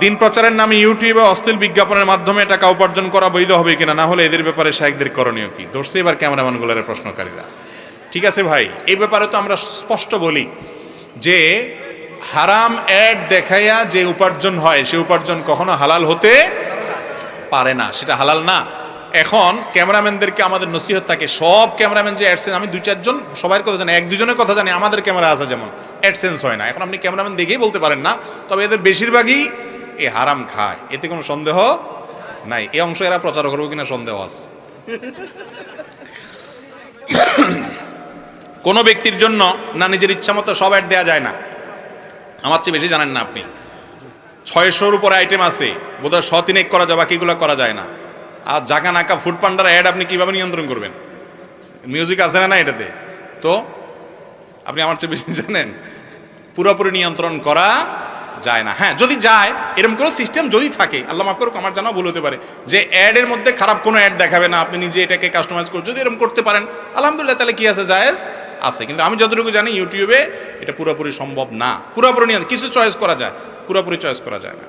দিন প্রচারের নামে ইউটিউবে অশ্লীল বিজ্ঞাপনের মাধ্যমে টাকা উপার্জন করা বৈধ হবে কিনা, না হলে এদের ব্যাপারে শায়েখদের করণীয় কি? ধরছে এবার ক্যামেরাম্যানগুলোর প্রশ্নকারীরা। ঠিক আছে ভাই, এই ব্যাপারে তো আমরা স্পষ্ট বলি যে হারাম অ্যাড দেখাইয়া যে উপার্জন হয় সে উপার্জন কখনো হালাল হতে পারে না, সেটা হালাল না। এখন ক্যামেরাম্যানদেরকে আমাদের নসিহত থাকে, সব ক্যামেরাম্যান যে অ্যাডসেন্স, আমি 2-4 জন সবার কথা জানি, 1-2 জনের কথা জানি আমাদের ক্যামেরা আছে যেমন অ্যাডসেন্স হয় না। এখন আপনি ক্যামেরাম্যান দেখেই বলতে পারেন না, তবে এদের বেশিরভাগই এ হারাম খায়, এতে কোনো সন্দেহ নাই। এই অংশ এরা প্রচার করবো কিনা সন্দেহ আছে। কোনো ব্যক্তির জন্য না নিজের ইচ্ছা মতো সব অ্যাড দেওয়া যায় না। আমার চেয়ে বেশি জানেন না আপনি। 600-র উপরে আইটেম আছে, বোধহয় 100-3 করা যায়, বাকিগুলো করা যায় না। আর জাগা নাকা ফুড পান্ডার অ্যাড আপনি কিভাবে নিয়ন্ত্রণ করবেন? মিউজিক আছে না এটাতে? তো আপনি আমার চেয়ে বেশি জানেন। পুরোপুরি নিয়ন্ত্রণ করা যায় না। হ্যাঁ, যদি যায়, এরকম কোনো সিস্টেম যদি থাকে, আল্লাহ মাফ করুক আমার জানা ভুল হতে পারে, যে অ্যাডের মধ্যে খারাপ কোনো অ্যাড দেখাবে না, আপনি নিজে এটাকে কাস্টমাইজ করে যদি এরকম করতে পারেন, আলহামদুলিল্লাহ, তাহলে কি আছে, জায়েজ আছে। কিন্তু আমি যতটুকু জানি ইউটিউবে এটা পুরোপুরি সম্ভব না। পুরোপুরি নিয়ন্ত্রণ, কিছু চয়েস করা যায়, পুরোপুরি চয়েস করা যায় না।